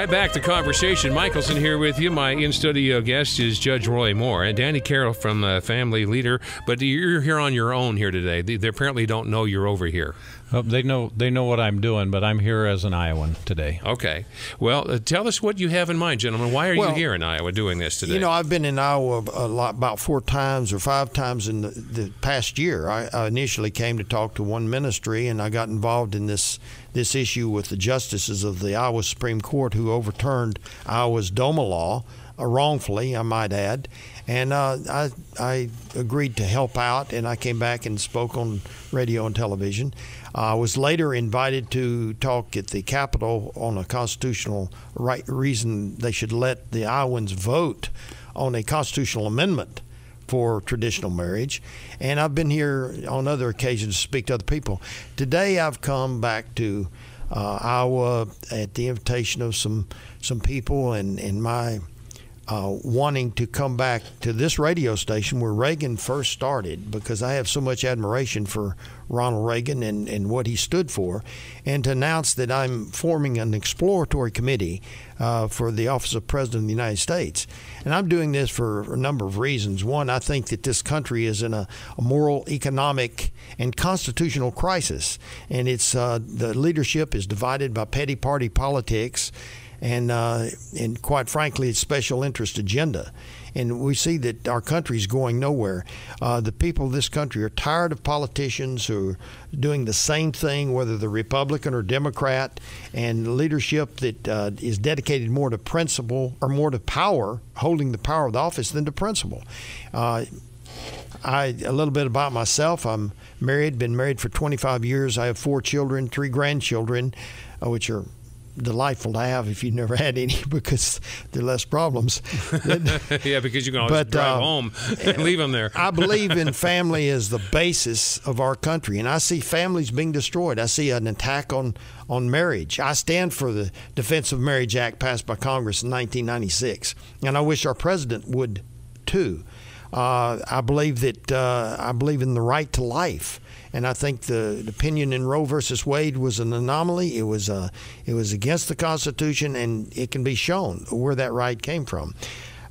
Right back to conversation. Michelson here with you. My in-studio guest is Judge Roy Moore and Danny Carroll from Family Leader. But you're here on your own here today. They apparently don't know you're over here. They know what I'm doing, but I'm here as an Iowan today. Okay. Well, tell us what you have in mind, gentlemen. Why are you here in Iowa doing this today? You know, I've been in Iowa about 4 times or 5 times in the past year. I initially came to talk to one ministry, and I got involved in this issue with the justices of the Iowa Supreme Court who overturned Iowa's DOMA law, wrongfully, I might add. And I agreed to help out, and I came back and spoke on radio and television. I was later invited to talk at the Capitol on a constitutional reason they should let the Iowans vote on a constitutional amendment for traditional marriage. And I've been here on other occasions to speak to other people. Today I've come back to Iowa at the invitation of some people and my wanting to come back to this radio station where Reagan first started, because I have so much admiration for Ronald Reagan and what he stood for, and to announce that I'm forming an exploratory committee for the office of President of the United States. And I'm doing this for a number of reasons. One, I think that this country is in a moral, economic, and constitutional crisis, and it's the leadership is divided by petty party politics and quite frankly, it's special interest agenda. And we see that our country is going nowhere. The people of this country are tired of politicians who are doing the same thing, whether they're Republican or Democrat, and leadership that is dedicated more to principle or more to power, holding the power of the office, than to principle. A little bit about myself. I'm married, been married for 25 years. I have 4 children, 3 grandchildren, which are delightful to have if you've never had any, because there are less problems. Yeah, because you can always drive home and leave them there. I believe in family as the basis of our country, and I see families being destroyed. I see an attack on marriage. I stand for the Defense of Marriage Act passed by Congress in 1996, and I wish our president would too. I believe in the right to life. And I think the opinion in Roe versus Wade was an anomaly. It was against the Constitution, and it can be shown where that right came from.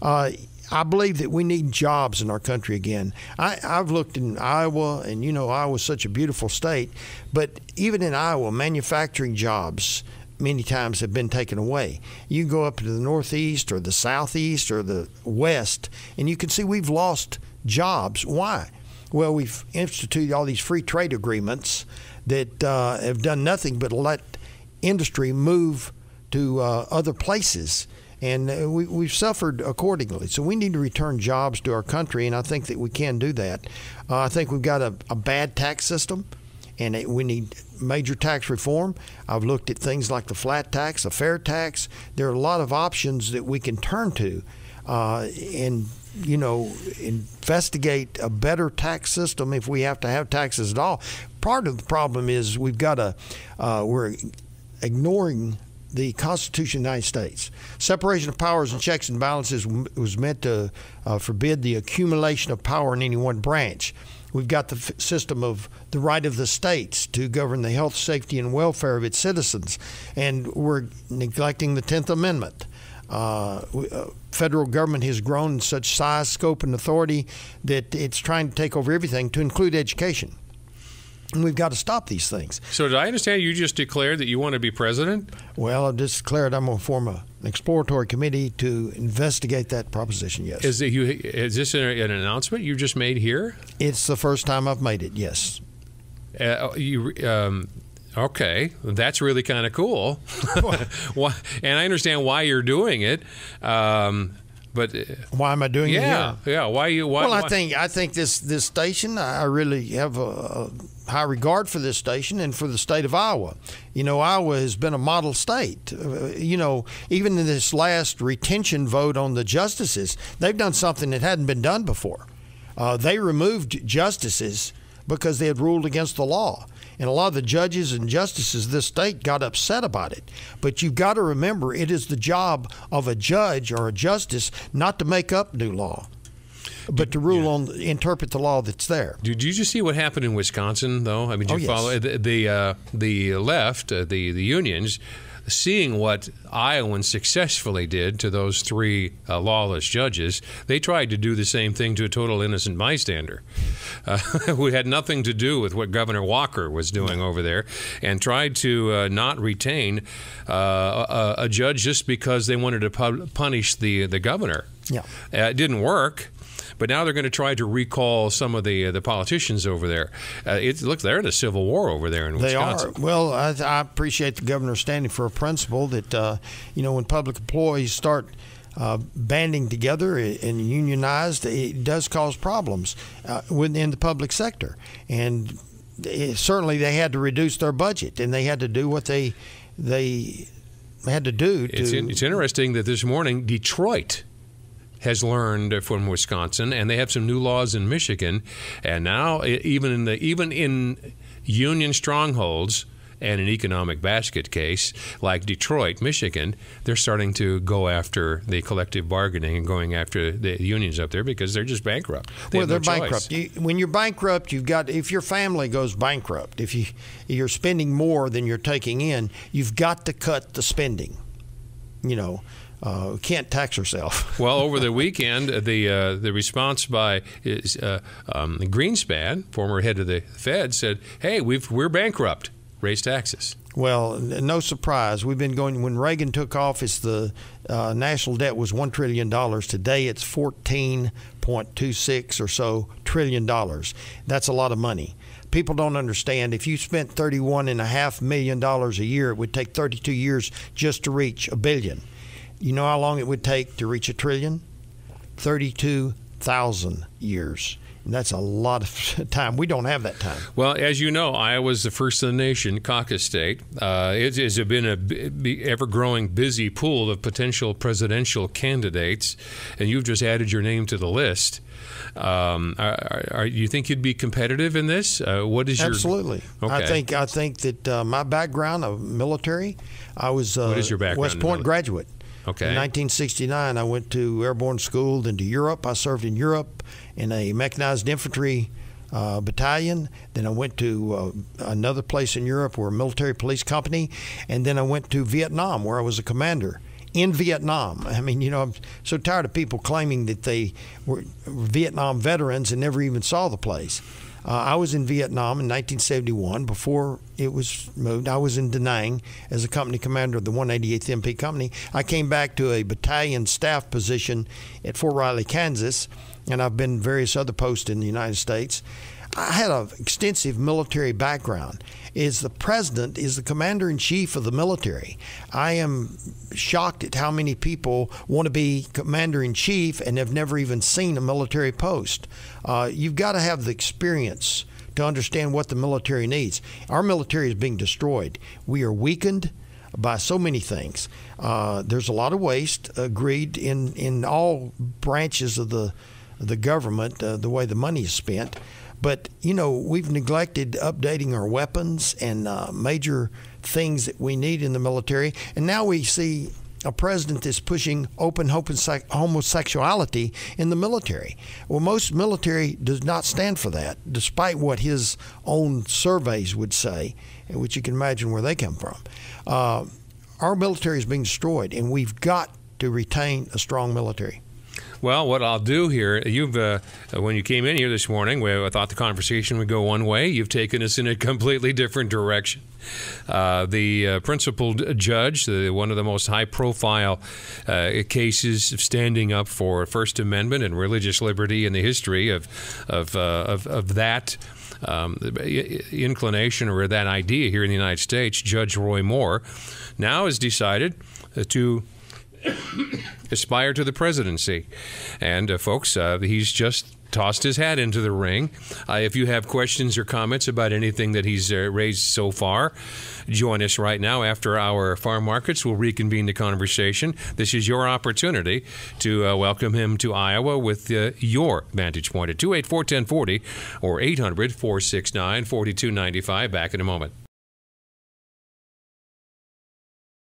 I believe that we need jobs in our country again. I've looked in Iowa, and you know Iowa's such a beautiful state, but even in Iowa, manufacturing jobs many times have been taken away. You go up to the Northeast or the Southeast or the West, and you can see we've lost jobs. Why? Well, we've instituted all these free trade agreements that have done nothing but let industry move to other places, and we've suffered accordingly. So we need to return jobs to our country, and I think that we can do that. I think we've got a bad tax system, and we need major tax reform. I've looked at things like the flat tax, the fair tax. There are a lot of options that we can turn to, and investigate a better tax system if we have to have taxes at all. Part of the problem is we're ignoring the Constitution of the United States. Separation of powers and checks and balances was meant to forbid the accumulation of power in any one branch. We've got the system of the right of the states to govern the health, safety, and welfare of its citizens, and we're neglecting the 10th Amendment. Federal government has grown in such size, scope, and authority that it's trying to take over everything, to include education. And we've got to stop these things. So did I understand you just declared that you want to be president? Well, I've just declared I'm going to form an exploratory committee to investigate that proposition, yes. Is this an announcement you just made here? It's the first time I've made it, yes. Okay, that's really kind of cool. And I understand why you're doing it, but why am I doing it here? Yeah. Why? Well, I think this station, I really have a high regard for this station and for the state of Iowa. You know, Iowa has been a model state. Even in this last retention vote on the justices, they've done something that hadn't been done before. They removed justices because they had ruled against the law. And a lot of the judges and justices of this state got upset about it. But you've got to remember, it is the job of a judge or a justice not to make up new law, but to interpret the law that's there. Did you just see what happened in Wisconsin, though? I mean, did you follow the left, the unions? seeing what Iowans successfully did to those three lawless judges, they tried to do the same thing to a total innocent bystander who had nothing to do with what Governor Walker was doing over there, and tried to not retain a judge just because they wanted to punish the governor. Yeah. It didn't work. But now they're going to try to recall some of the politicians over there. Look, they're in a civil war over there in Wisconsin. They are. Well, I appreciate the governor standing for a principle that, when public employees start banding together and unionized, it does cause problems within the public sector. And certainly they had to reduce their budget, and they had to do what they had to do. It's interesting that this morning Detroit has learned from Wisconsin, and they have some new laws in Michigan, and now even in union strongholds and an economic basket case like Detroit, Michigan, they're starting to go after the collective bargaining and going after the unions up there because they're just bankrupt. They're bankrupt. When you're bankrupt, if your family goes bankrupt, if you're spending more than you're taking in, you've got to cut the spending. Can't tax herself. Well, over the weekend, the response by Greenspan, former head of the Fed, said, "Hey, we're bankrupt. Raise taxes." Well, no surprise. We've been going. When Reagan took office, the national debt was $1 trillion. Today, it's $14.26 or so trillion. That's a lot of money. People don't understand. If you spent $31.5 million a year, it would take 32 years just to reach $1 billion. You know how long it would take to reach $1 trillion? 32,000 years. And that's a lot of time. We don't have that time. Well, as you know, Iowa's the first in the nation caucus state. It has been an ever-growing busy pool of potential presidential candidates, and you've just added your name to the list. You think you'd be competitive in this? What is your Absolutely. Okay. I think that my background of military, I was what is your background West Point graduate. Okay. In 1969, I went to airborne school, then to Europe. I served in Europe in a mechanized infantry battalion. Then I went to another place in Europe, where a military police company. And then I went to Vietnam, where I was a commander in Vietnam. I mean, I'm so tired of people claiming that they were Vietnam veterans and never even saw the place. I was in Vietnam in 1971 before it was moved. I was in Da Nang as a company commander of the 188th MP Company. I came back to a battalion staff position at Fort Riley, Kansas, and I've been various other posts in the United States. I had an extensive military background. The president is the commander-in-chief of the military. I am shocked at how many people want to be commander-in-chief and have never even seen a military post. You've got to have the experience to understand what the military needs. Our military is being destroyed. We are weakened by so many things. There's a lot of waste, agreed, in all branches of the government, the way the money is spent. But, we've neglected updating our weapons and major things that we need in the military. And now we see a president that's pushing open homosexuality in the military. Well, most military does not stand for that, despite what his own surveys would say, which you can imagine where they come from. Our military is being destroyed, and we've got to retain a strong military. Well, what I'll do here, when you came in here this morning, I thought the conversation would go one way. You've taken us in a completely different direction. The principal judge, one of the most high-profile cases of standing up for First Amendment and religious liberty in the history of that inclination or that idea here in the United States, Judge Roy Moore, now has decided to aspire to the presidency. And folks, he's just tossed his hat into the ring. If you have questions or comments about anything that he's raised so far, join us right now after our farm markets. We'll reconvene the conversation. This is your opportunity to welcome him to Iowa with your vantage point at 284-1040 or 800-469-4295. Back in a moment.